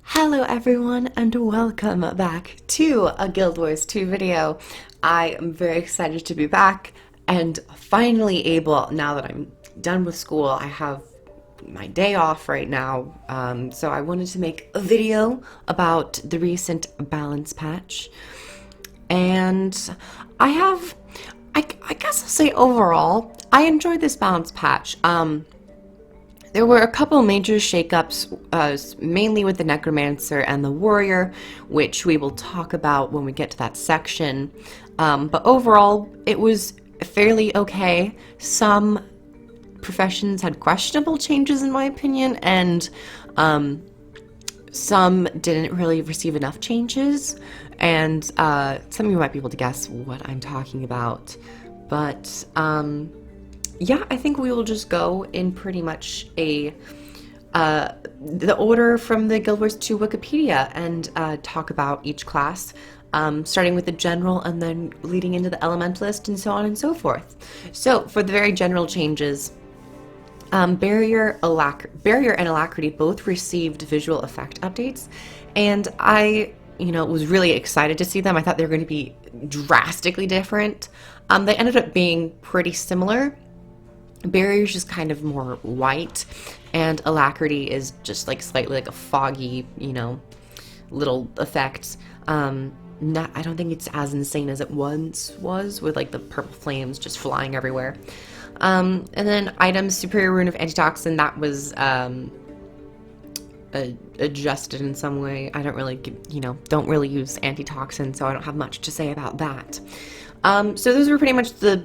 Hello everyone and welcome back to a Guild Wars 2 video. I am very excited to be back and finally able, now that I'm done with school, I have my day off right now, so I wanted to make a video about the recent balance patch. And I guess I'll say overall, I enjoyed this balance patch. There were a couple major shakeups, mainly with the Necromancer and the Warrior, which we will talk about when we get to that section. But overall, it was fairly okay. Some professions had questionable changes, in my opinion, and some didn't really receive enough changes. And some of you might be able to guess what I'm talking about. But yeah, I think we will just go in pretty much the order from the Guild Wars 2 Wikipedia and talk about each class, starting with the general and then leading into the elementalist and so on and so forth. So for the very general changes, Barrier and Alacrity both received visual effect updates, and I was really excited to see them. I thought they were going to be drastically different. They ended up being pretty similar. Barrier's just kind of more white, and Alacrity is just like slightly like a foggy, little effect. I don't think it's as insane as it once was, with like the purple flames just flying everywhere. And then items, Superior Rune of Antitoxin, that was adjusted in some way. I don't really use antitoxin, so I don't have much to say about that. So those were pretty much the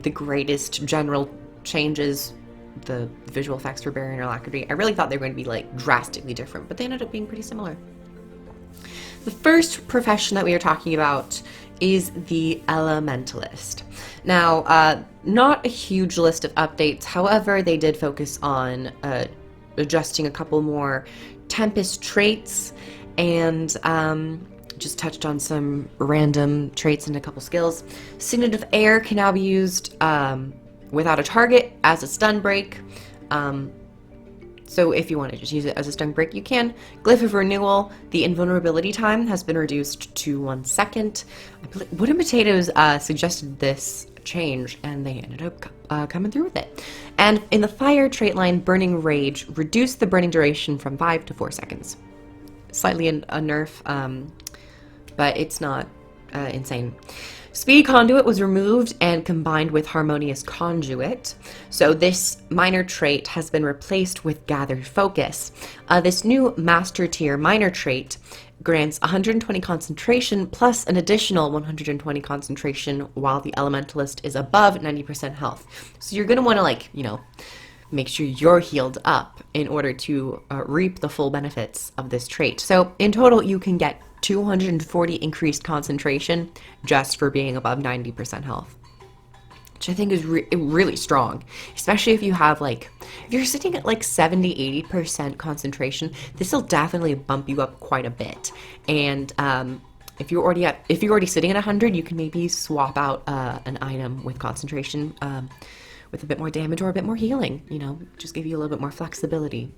greatest general changes, the visual effects for Barrier and Alacrity. I really thought they were going to be like drastically different, but they ended up being pretty similar. The first profession that we are talking about is the Elementalist. Now, not a huge list of updates, however, they did focus on adjusting a couple more Tempest traits and just touched on some random traits and a couple skills. Signet of Air can now be used without a target as a stun break. So if you want to just use it as a stun break, you can. Glyph of Renewal, the invulnerability time has been reduced to 1 second. I believe Wood and Potatoes suggested this change, and they ended up coming through with it. And in the fire trait line, Burning Rage reduced the burning duration from 5 to 4 seconds. Slightly a nerf, but it's not insane. Speedy Conduit was removed and combined with Harmonious Conduit. So this minor trait has been replaced with Gathered Focus. This new Master Tier minor trait grants 120 concentration plus an additional 120 concentration while the Elementalist is above 90% health. So you're going to want to make sure you're healed up in order to reap the full benefits of this trait. So in total, you can get 240 increased concentration just for being above 90% health, which I think is really strong, especially if you have if you're sitting at 70-80% concentration. This will definitely bump you up quite a bit. And if you're already sitting at 100, you can maybe swap out an item with concentration with a bit more damage or a bit more healing, just give you a little bit more flexibility.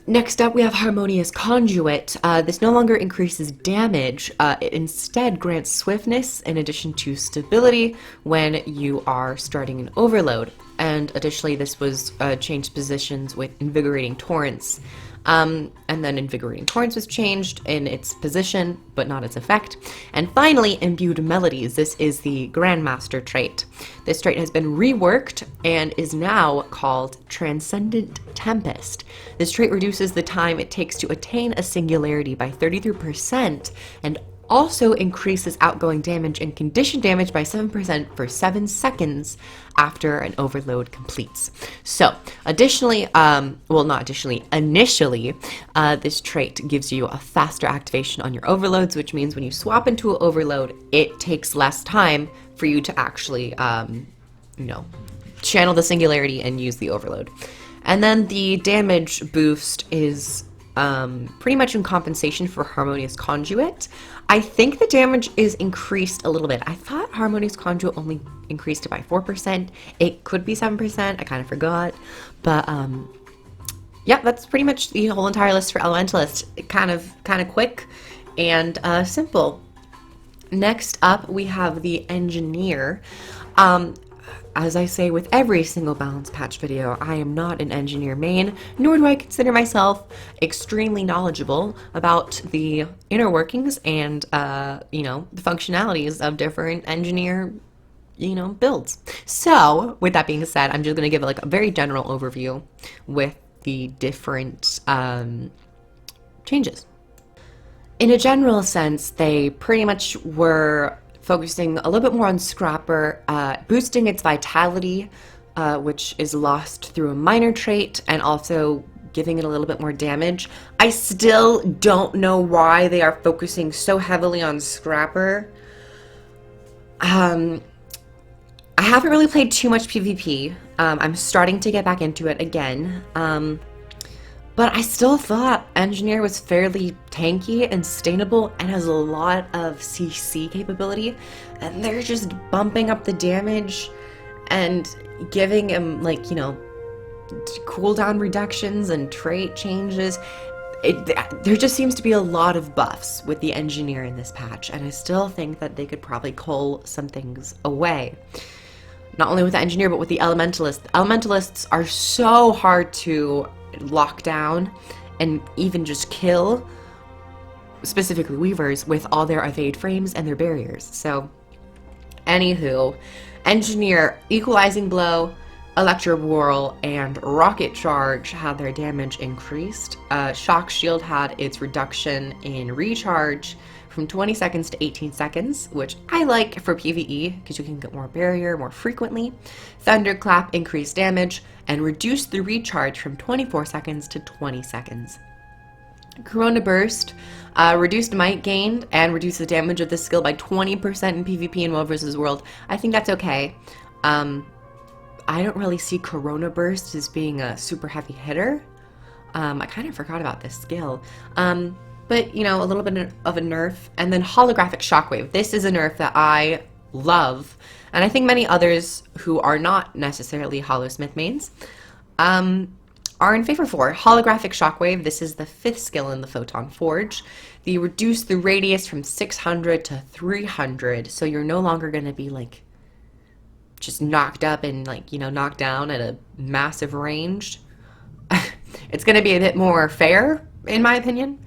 Next up, we have Harmonious Conduit. This no longer increases damage. It instead grants swiftness in addition to stability when you are starting an overload. And additionally, this was changed positions with Invigorating Torrents. And then Invigorating Torrents was changed in its position, but not its effect. And finally, Imbued Melodies. This is the Grandmaster trait. This trait has been reworked and is now called Transcendent Tempest. This trait reduces the time it takes to attain a singularity by 33% and also increases outgoing damage and condition damage by 7% for 7 seconds after an overload completes. So, initially, this trait gives you a faster activation on your overloads, which means when you swap into an overload, it takes less time for you to actually, channel the singularity and use the overload. And then the damage boost is pretty much in compensation for Harmonious Conduit. I think the damage is increased a little bit. I thought Harmony's Conduit only increased it by 4%. It could be 7%. I kind of forgot. But yeah, that's pretty much the whole entire list for Elementalist. Kind of quick and simple. Next up, we have the Engineer. As I say with every single balance patch video, I am not an engineer main, nor do I consider myself extremely knowledgeable about the inner workings and, you know, the functionalities of different engineer, you know, builds. So, with that being said, I'm just going to give like a very general overview with the different changes. In a general sense, they pretty much were focusing a little bit more on Scrapper, boosting its vitality, which is lost through a minor trait, and also giving it a little bit more damage. I still don't know why they are focusing so heavily on Scrapper. I haven't really played too much PvP. I'm starting to get back into it again. But I still thought Engineer was fairly tanky and sustainable and has a lot of CC capability. And they're just bumping up the damage and giving him, like, you know, cooldown reductions and trait changes. There just seems to be a lot of buffs with the Engineer in this patch. And I still think that they could probably cull some things away. Not only with the Engineer, but with the Elementalist. Elementalists are so hard to lock down and even just kill, specifically Weavers, with all their evade frames and their barriers. So, anywho, Engineer, Equalizing Blow, Electro Whirl, and Rocket Charge had their damage increased. Shock Shield had its reduction in recharge from 20 seconds to 18 seconds, which I like for PvE because you can get more barrier more frequently. Thunderclap increased damage and reduced the recharge from 24 seconds to 20 seconds. Corona Burst reduced might gained and reduced the damage of this skill by 20% in PvP in World vs. World. I think that's okay. I don't really see Corona Burst as being a super heavy hitter. I kind of forgot about this skill. But, you know, a little bit of a nerf. And then Holographic Shockwave. This is a nerf that I love. And I think many others who are not necessarily Hollowsmith mains are in favor for. Holographic Shockwave, this is the 5th skill in the Photon Forge. They reduce the radius from 600 to 300. So you're no longer going to be, like, just knocked up and, like, you know, knocked down at a massive range. It's going to be a bit more fair, in my opinion.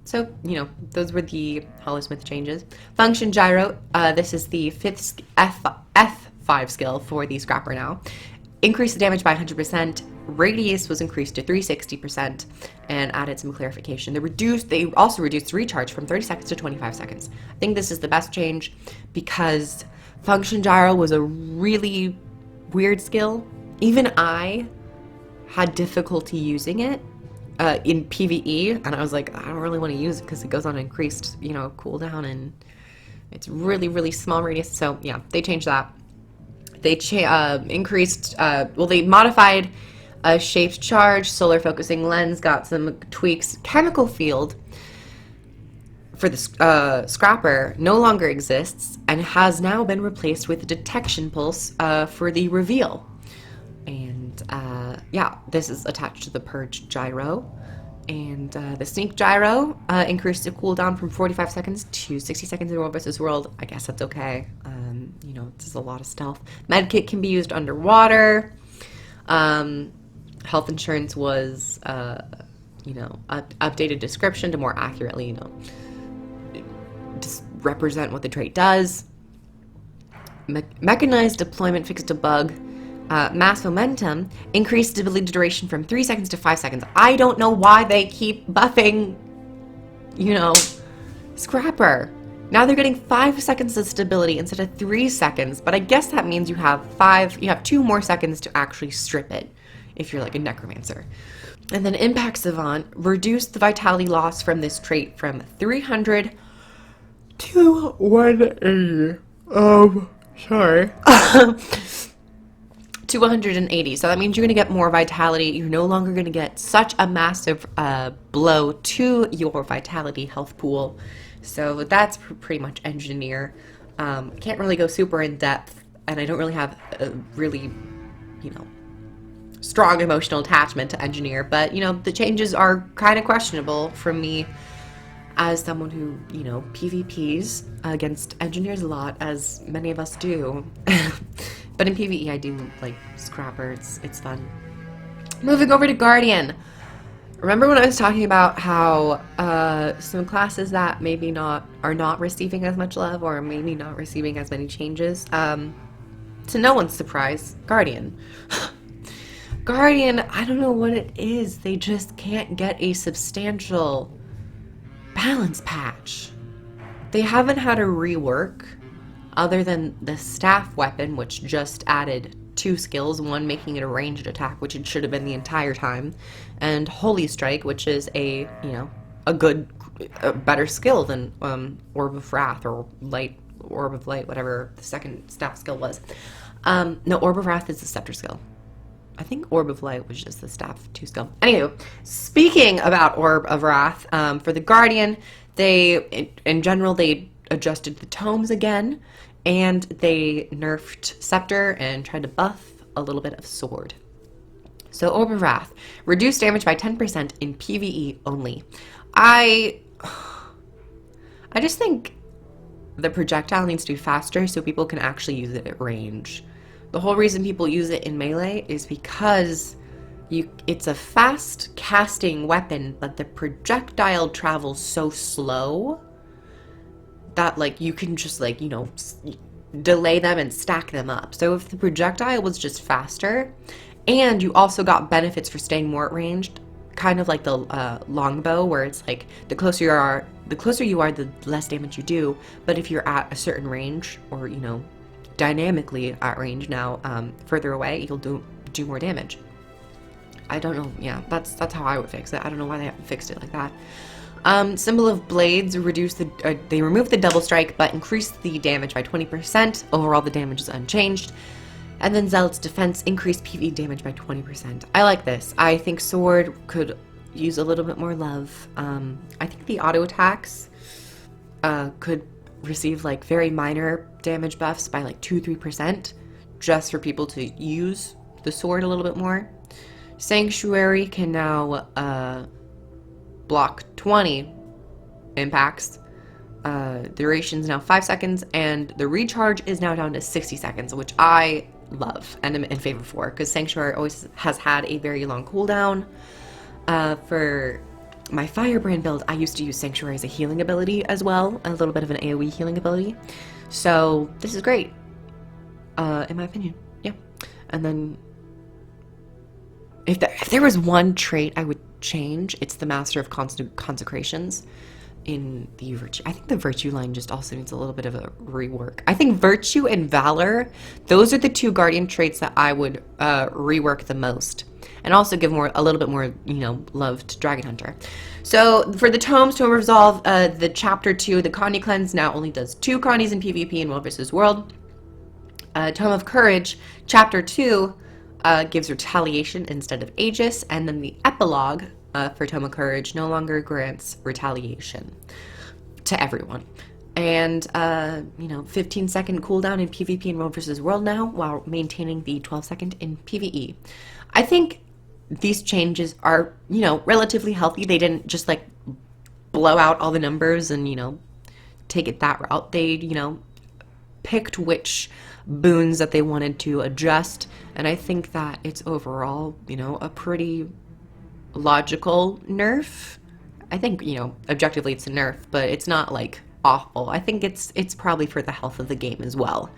So, you know, those were the Hollowsmith changes. Function Gyro, this is the 5th F5 skill for the Scrapper now. Increased the damage by 100%. Radius was increased to 360% and added some clarification. They also reduced recharge from 30 seconds to 25 seconds. I think this is the best change because Function Gyro was a really weird skill. Even I had difficulty using it in PvE, and I was like, I don't really want to use it because it goes on increased, you know, cooldown, and it's really, really small radius. So yeah, they changed that. They increased, well, they modified shaped charge, solar focusing lens, got some tweaks. Chemical field for the Scrapper no longer exists and has now been replaced with detection pulse for the reveal. And yeah, this is attached to the Purge Gyro. And the Sneak Gyro increased the cooldown from 45 seconds to 60 seconds in World vs. World. I guess that's okay. You know, this is a lot of stealth. Medkit can be used underwater. Health insurance was, you know, updated description to more accurately, you know, just represent what the trait does. Mechanized deployment fixed a bug. Mass momentum increased stability duration from 3 seconds to 5 seconds. I don't know why they keep buffing, you know, Scrapper. Now they're getting 5 seconds of stability instead of 3 seconds, but I guess that means you have 2 more seconds to actually strip it if you're like a necromancer. And then Impact Savant reduced the vitality loss from this trait from 300 to 180. Sorry. To 180. So that means you're going to get more vitality. You're no longer going to get such a massive blow to your vitality health pool. So that's pretty much engineer. Can't really go super in depth, and I don't really have a really, you know, strong emotional attachment to engineer, but you know, the changes are kind of questionable from me as someone who, you know, PvPs against engineers a lot, as many of us do. But in PvE, I do like Scrapper. It's fun. Moving over to Guardian. Remember when I was talking about how some classes that maybe are not receiving as much love, or maybe not receiving as many changes? To no one's surprise, Guardian. Guardian, I don't know what it is. They just can't get a substantial balance patch. They haven't had a rework other than the staff weapon, which just added 2 skills, one making it a ranged attack, which it should have been the entire time, and Holy Strike, which is a, you know, a better skill than Orb of Wrath or Orb of Light, whatever the second staff skill was. No, Orb of Wrath is the scepter skill. I think Orb of Light was just the staff 2 skill. Anywho, speaking about Orb of Wrath, for the Guardian, in general, they adjusted the tomes again, and they nerfed Scepter and tried to buff a little bit of Sword. So Orb of Wrath, reduced damage by 10% in PvE only. I just think the projectile needs to be faster so people can actually use it at range. The whole reason people use it in melee is because it's a fast casting weapon, but the projectile travels so slow that like you can just like, you know, delay them and stack them up. So if the projectile was just faster, and you also got benefits for staying more at range, kind of like the longbow, where it's like the closer you are, the less damage you do. But if you're at a certain range, or you know, dynamically at range now, further away, you'll do more damage. I don't know. Yeah, that's how I would fix it. I don't know why they haven't fixed it like that. Symbol of Blades they removed the double strike but increased the damage by 20%. Overall, the damage is unchanged. And then Zealot's Defense increased PvE damage by 20%. I like this. I think Sword could use a little bit more love. I think the auto attacks could receive like very minor damage buffs by like 2-3%, just for people to use the sword a little bit more. Sanctuary can now block 20 impacts. Duration is now 5 seconds, and the recharge is now down to 60 seconds, which I love and am in favor for, because Sanctuary always has had a very long cooldown. For my Firebrand build, I used to use Sanctuary as a healing ability as well, a little bit of an AoE healing ability. So this is great, in my opinion. Yeah. And then if there was one trait I would change, it's the Master of Consecrations in the Virtue. I think the Virtue line just also needs a little bit of a rework. I think Virtue and Valor, those are the 2 Guardian traits that I would rework the most. And also give a little bit more, you know, love to Dragon Hunter. So for the tomes, Tome of Resolve, the Chapter 2, the Connie Cleanse, now only does 2 Connies in PvP in World vs. World. Tome of Courage, Chapter 2, gives Retaliation instead of Aegis, and then the Epilogue for Tome of Courage no longer grants Retaliation to everyone. And, you know, 15-second cooldown in PvP in World vs. World now, while maintaining the 12-second in PvE. I think these changes are, you know, relatively healthy. They didn't just, like, blow out all the numbers and, you know, take it that route. They, you know, picked which boons that they wanted to adjust, and I think that it's overall, you know, a pretty logical nerf. I think, you know, objectively it's a nerf, but it's not like awful. I think it's probably for the health of the game as well.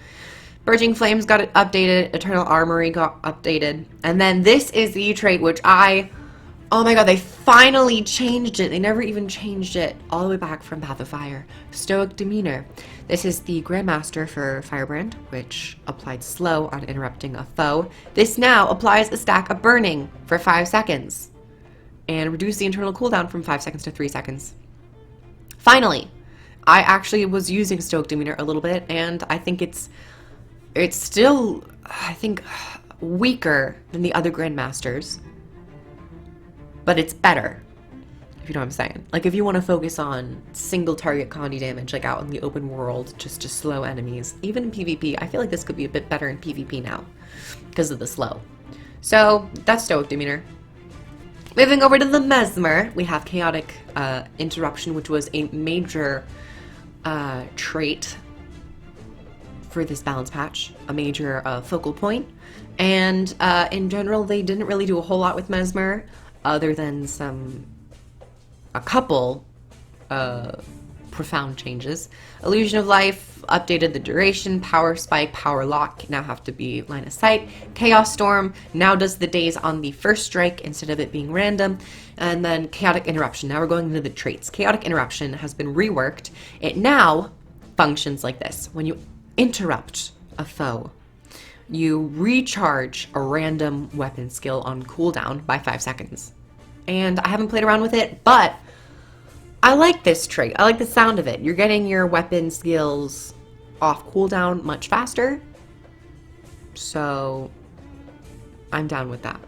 Burgeoning Flames got updated, Eternal Armory got updated, and then this is the trait which oh my god, they finally changed it. They never even changed it all the way back from Path of Fire. Stoic Demeanor. This is the Grandmaster for Firebrand, which applied slow on interrupting a foe. This now applies a stack of burning for 5 seconds and reduce the internal cooldown from 5 seconds to 3 seconds. Finally, I actually was using Stoic Demeanor a little bit, and I think it's still, I think, weaker than the other Grandmasters, but it's better. if you know what I'm saying. Like, if you want to focus on single target Condi damage, like out in the open world, just to slow enemies, even in PvP, I feel like this could be a bit better in PvP now because of the slow. So that's Stoic Demeanor. Moving over to the Mesmer, we have Chaotic Interruption, which was a major trait for this balance patch, a major focal point. And in general, they didn't really do a whole lot with Mesmer, other than a couple profound changes. Illusion of Life updated the duration. Power Spike, Power Lock now have to be line of sight. Chaos Storm now does the days on the first strike instead of it being random. And then Chaotic Interruption. Now we're going into the traits. Chaotic Interruption has been reworked. It now functions like this. When you interrupt a foe, you recharge a random weapon skill on cooldown by 5 seconds. And I haven't played around with it, but I like this trait. I like the sound of it. You're getting your weapon skills off cooldown much faster. So I'm down with that.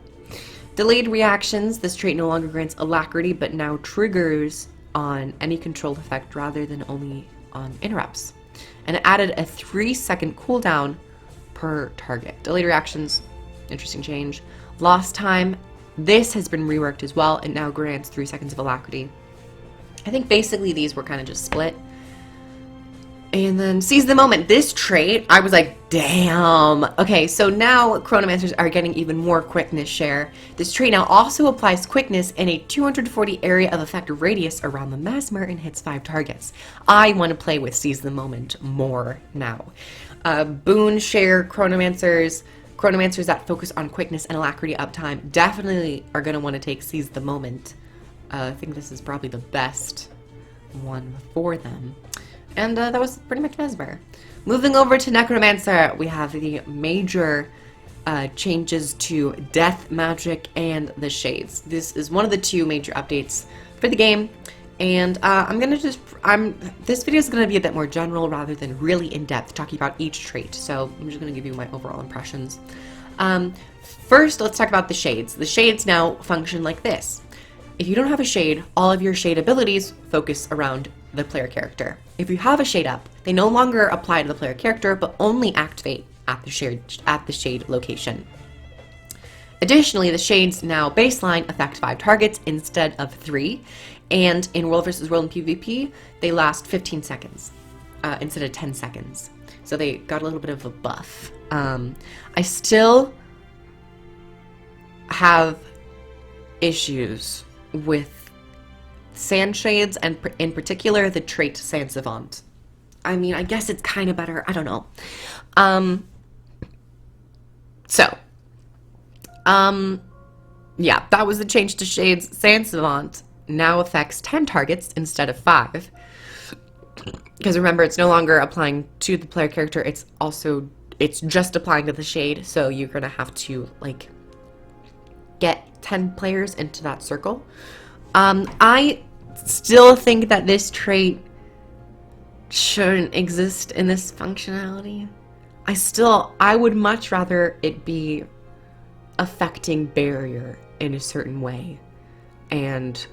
Delayed reactions. This trait no longer grants alacrity, but now triggers on any controlled effect rather than only on interrupts. And it added a 3-second cooldown per target. Delayed reactions, interesting change. Lost time. This has been reworked as well. It now grants 3 seconds of alacrity. I think basically these were kind of just split. And then Seize the Moment. This trait, I was like, damn. Okay, so now Chronomancers are getting even more quickness share. This trait now also applies quickness in a 240 area of effect radius around the Mesmer and hits 5 targets. I want to play with Seize the Moment more now. Boon share Chronomancers. Chronomancers that focus on quickness and alacrity uptime definitely are going to want to take Seize the Moment. I think this is probably the best one for them. And that was pretty much Mesmer. Moving over to Necromancer, we have the major changes to Death Magic and the Shades. This is one of the 2 major updates for the game. And this video is going to be a bit more general rather than really in-depth, talking about each trait. So I'm just going to give you my overall impressions. First, let's talk about the Shades. The Shades now function like this. If you don't have a shade, all of your shade abilities focus around the player character. If you have a shade up, they no longer apply to the player character, but only activate at the shade location. Additionally, the shades now baseline affect 5 targets instead of 3, and in World vs. World and PvP, they last 15 seconds instead of 10 seconds. So they got a little bit of a buff. I still have issues with Sand Shades, and in particular the trait Sand Savant. I mean, I guess it's kind of better. I don't know. Yeah, that was the change to Shades. Sand Savant now affects 10 targets instead of 5. Because remember, it's no longer applying to the player character, it's just applying to the shade, so you're gonna have to, like, get 10 players into that circle. I still think that this trait shouldn't exist in this functionality. I would much rather it be affecting barrier in a certain way, and,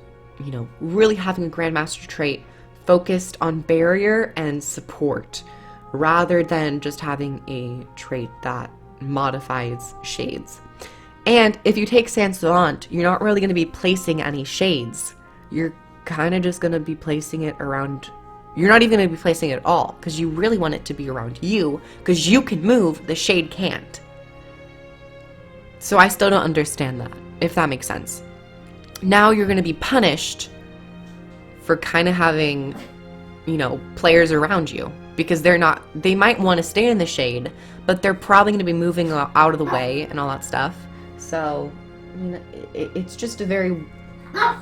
you know, really having a Grandmaster trait focused on barrier and support rather than just having a trait that modifies shades. And if you take Sand Savant, you're not really going to be placing any shades. You're kind of just going to be placing it around. You're not even going to be placing it at all, because you really want it to be around you, because you can move, the shade can't. So I still don't understand that, if that makes sense. Now you're going to be punished for kind of having, you know, players around you, because they might want to stay in the shade, but they're probably going to be moving out of the way and all that stuff. So, I mean, it's just a very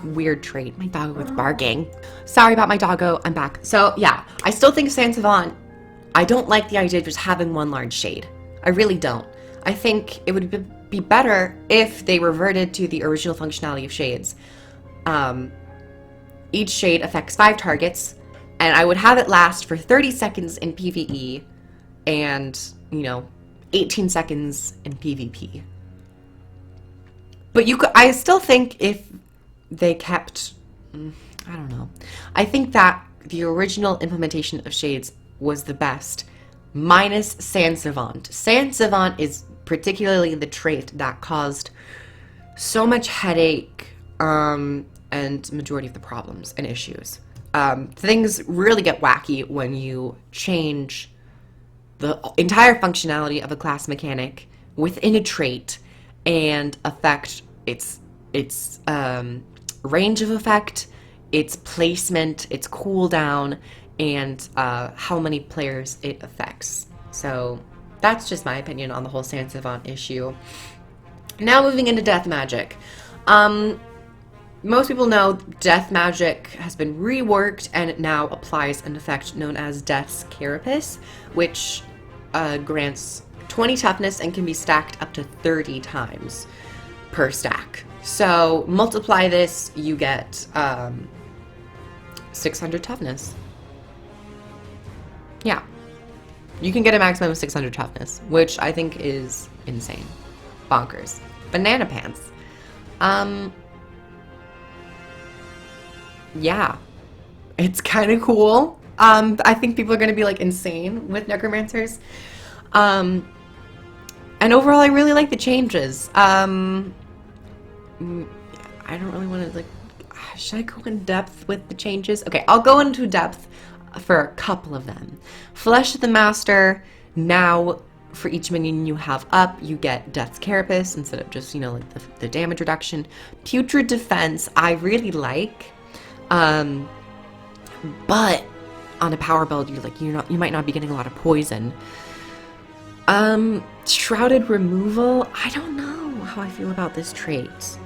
weird trait. My dog was barking. Sorry about my doggo, I'm back. So yeah, I still think Sand Savant, I don't like the idea of just having one large shade. I really don't. I think it would be better if they reverted to the original functionality of shades. Each shade affects 5 targets, and I would have it last for 30 seconds in PvE and, you know, 18 seconds in PvP. But I still think if they kept I don't know. I think that the original implementation of Shades was the best, minus Sans Savant. Sans Savant is particularly the trait that caused so much headache and majority of the problems and issues. Things really get wacky when you change the entire functionality of a class mechanic within a trait and affect its range of effect, its placement, its cooldown, and how many players it affects. So that's just my opinion on the whole Sans Savant issue. Now moving into Death Magic. Most people know Death Magic has been reworked and it now applies an effect known as Death's Carapace, which grants 20 toughness and can be stacked up to 30 times per stack. So multiply this, you get 600 toughness. Yeah. You can get a maximum of 600 toughness, which I think is insane. Bonkers. Banana pants. Yeah. It's kind of cool. I think people are going to be like insane with necromancers. And overall, I really like the changes. I don't really want to, like, should I go in depth with the changes? Okay, I'll go into depth for a couple of them. Flesh of the Master, now for each minion you have up, you get Death's Carapace instead of just, you know, like the damage reduction. Putrid Defense, I really like. But on a power build, you might not be getting a lot of poison. Shrouded Removal, I don't know how I feel about this trait.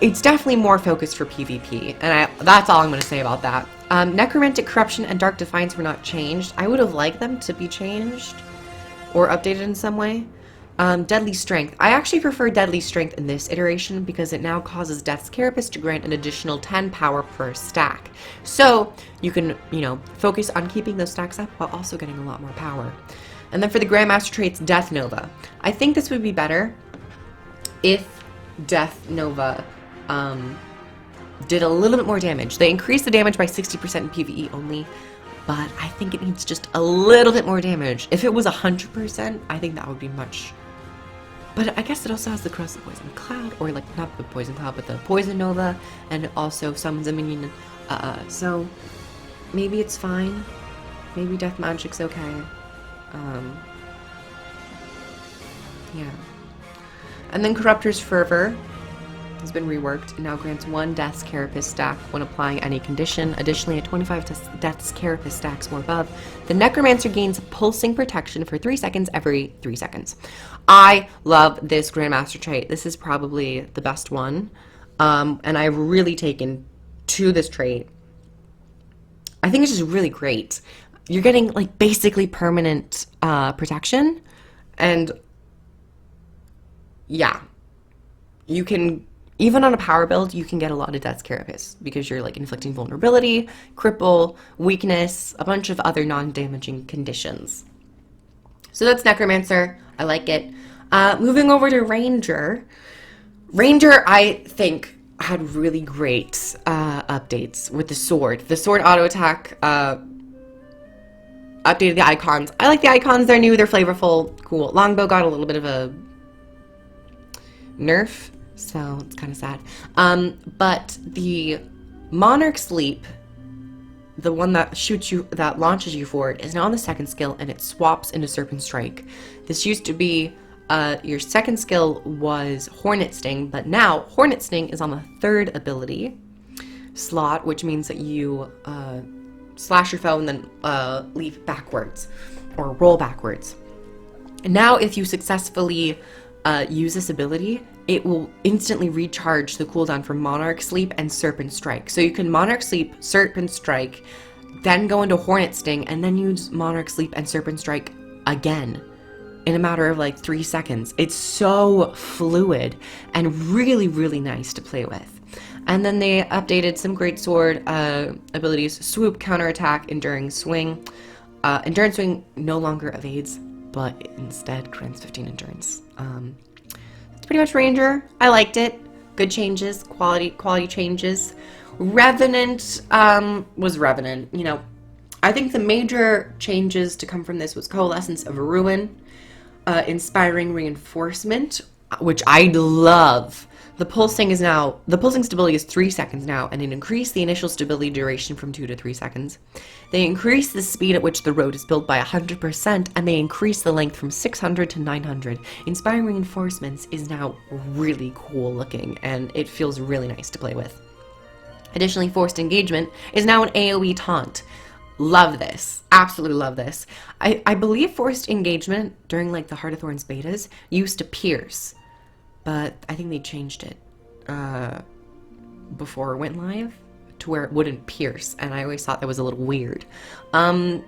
It's definitely more focused for PvP, and that's all I'm going to say about that. Necromantic Corruption and Dark Defiance were not changed. I would have liked them to be changed or updated in some way. Deadly Strength. I actually prefer Deadly Strength in this iteration because it now causes Death's Carapace to grant an additional 10 power per stack. So you can, you know, focus on keeping those stacks up while also getting a lot more power. And then for the Grandmaster traits, Death Nova. I think this would be better if Death Nova did a little bit more damage. They increased the damage by 60% in PvE only, but I think it needs just a little bit more damage. If it was 100%, I think that would be much. But I guess it also has the Corrosive Poison Cloud, or like not the Poison Cloud, but the Poison Nova, and it also summons a minion. So maybe it's fine. Maybe Death Magic's okay. Yeah. And then Corruptor's Fervor has been reworked and now grants 1 Death's Carapace stack when applying any condition. Additionally, at 25 Death's Carapace stacks or above, the Necromancer gains pulsing protection for 3 seconds every 3 seconds. I love this Grandmaster trait. This is probably the best one. And I've really taken to this trait. I think it's just really great. You're getting like basically permanent protection, and yeah, you can, even on a power build, you can get a lot of Death's Carapace because you're like inflicting vulnerability, cripple, weakness, a bunch of other non-damaging conditions. So that's Necromancer. I like it. Moving over to Ranger. Ranger, I think, had really great updates with the sword. The sword auto attack updated the icons. I like the icons. They're new. They're flavorful. Cool. Longbow got a little bit of a nerf, so it's kind of sad. But the Monarch's Leap, the one that shoots you, that launches you forward, is now on the 2nd skill, and it swaps into Serpent Strike. This used to be your 2nd skill was Hornet Sting, but now Hornet Sting is on the 3rd ability slot, which means that you slash your foe and then leap backwards or roll backwards. And now if you successfully use this ability, it will instantly recharge the cooldown for Monarch Sleep and Serpent Strike. So you can Monarch Sleep, Serpent Strike, then go into Hornet Sting, and then use Monarch Sleep and Serpent Strike again in a matter of like 3 seconds. It's so fluid and really, really nice to play with. And then they updated some greatsword abilities: Swoop, Counterattack, Enduring Swing. Enduring Swing no longer evades, but instead grants 15 endurance. That's pretty much Ranger. I liked it. good changes, quality changes. Revenant was Revenant. You know, I think the major changes to come from this was Coalescence of Ruin, Inspiring Reinforcement, which I love. The pulsing stability is 3 seconds now, and it increased the initial stability duration from 2 to 3 seconds. They increased the speed at which the road is built by 100%, and they increased the length from 600 to 900. Inspiring Reinforcements is now really cool looking, and it feels really nice to play with. Additionally, Forced Engagement is now an AoE taunt. Love this. Absolutely love this. I believe Forced Engagement during like the Heart of Thorns betas used to pierce, but I think they changed it before it went live to where it wouldn't pierce, and I always thought that was a little weird. And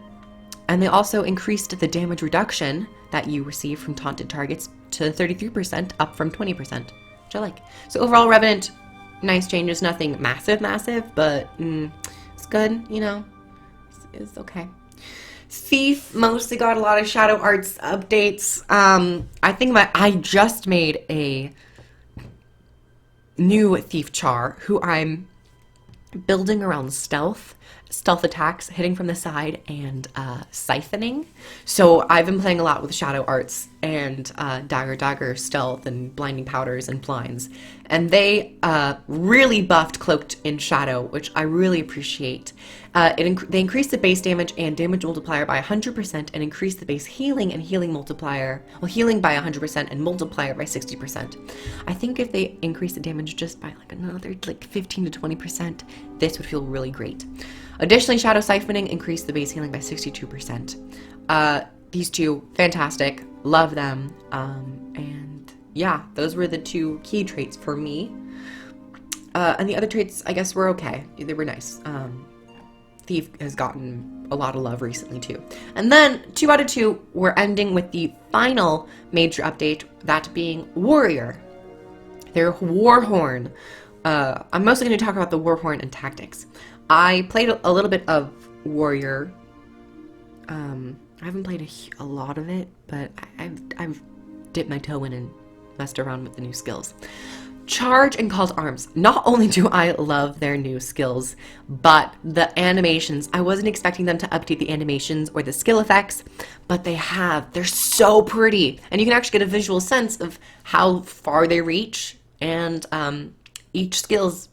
they also increased the damage reduction that you receive from taunted targets to 33%, up from 20%, which I like. So overall, Revenant, nice changes. Nothing massive, but it's good, you know. It's okay. Thief mostly got a lot of Shadow Arts updates. I think I just made a new Thief Char who I'm building around stealth attacks, hitting from the side, and siphoning. So I've been playing a lot with Shadow Arts and dagger stealth and blinding powders and blinds, and they really buffed cloaked in shadow, which I really appreciate. They increased the base damage and damage multiplier by 100% and increased the base healing and healing multiplier, well, healing by 100% and multiplier by 60%. I think if they increase the damage just by like another 15 to 20%, this would feel really great. Additionally, Shadow Siphoning increased the base healing by 62%. These two, fantastic. Love them. And yeah, those were the two key traits for me. And the other traits, I guess, were okay. They were nice. Thief has gotten a lot of love recently too. And then 2 out of 2, we're ending with the final major update, that being Warrior. Their Warhorn. I'm mostly going to talk about the Warhorn and tactics. I played a little bit of Warrior. I haven't played a lot of it, but I've dipped my toe in and messed around with the new skills. Charge and Call to Arms. Not only do I love their new skills, but the animations. I wasn't expecting them to update the animations or the skill effects, but they have. They're so pretty. And you can actually get a visual sense of how far they reach, and each skill's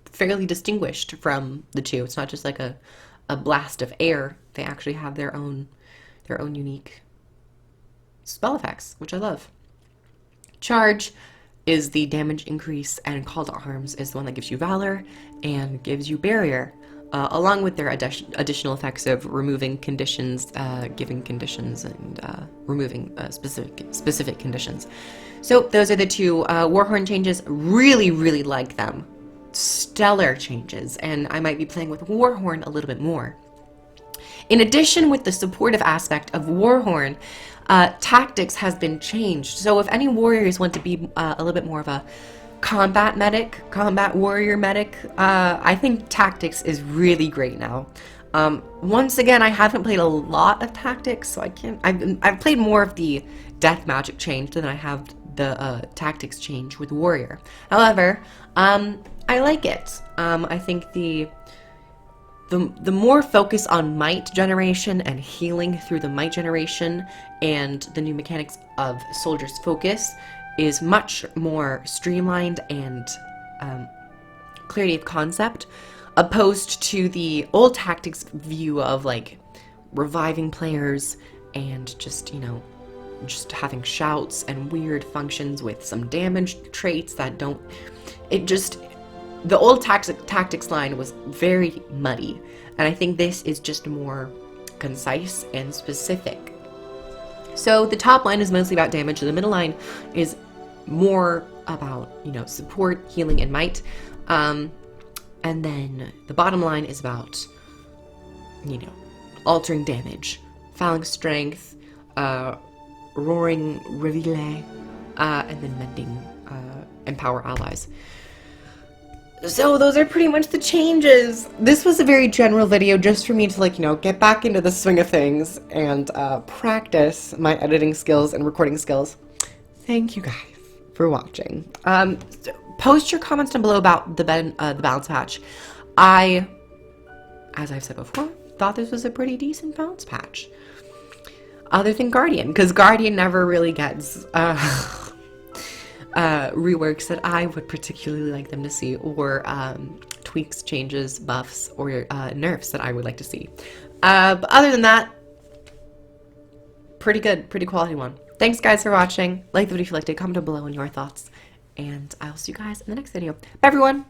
fairly distinguished from the two. It's not just like a blast of air. They actually have their own unique spell effects, which I love. Charge is the damage increase, and Call to Arms is the one that gives you Valor and gives you Barrier, along with their additional effects of removing conditions, giving conditions, and removing specific conditions. So those are the two Warhorn changes. Really, really like them. Stellar changes, and I might be playing with Warhorn a little bit more. In addition, with the supportive aspect of Warhorn, tactics has been changed. So if any warriors want to be a little bit more of a combat warrior medic, I think tactics is really great now. Once again, I haven't played a lot of tactics, so I can't. I've played more of the death magic change than I have the tactics change with warrior. However, I like it. I think the more focus on might generation and healing through the might generation and the new mechanics of Soldier's Focus is much more streamlined and clarity of concept, opposed to the old tactics view of like reviving players and just, you know, just having shouts and weird functions with some damage traits that don't, it just, the old tactics line was very muddy, and I think this is just more concise and specific. So the top line is mostly about damage, the middle line is more about, you know, support, healing, and might, and then the bottom line is about, you know, altering damage, Phalanx Strength, Roaring Reveille, and then Mending, Empower Allies. So those are pretty much the changes. This was a very general video just for me to, like, you know, get back into the swing of things and practice my editing skills and recording skills. Thank you guys for watching. Post your comments down below about the balance patch. I, as I've said before, thought this was a pretty decent balance patch. Other than Guardian, because Guardian never really gets reworks that I would particularly like them to see, or tweaks, changes, buffs, or nerfs that I would like to see. But other than that, pretty good, pretty quality one. Thanks guys for watching. Like the video if you liked it, comment down below on your thoughts, and I'll see you guys in the next video. Bye everyone!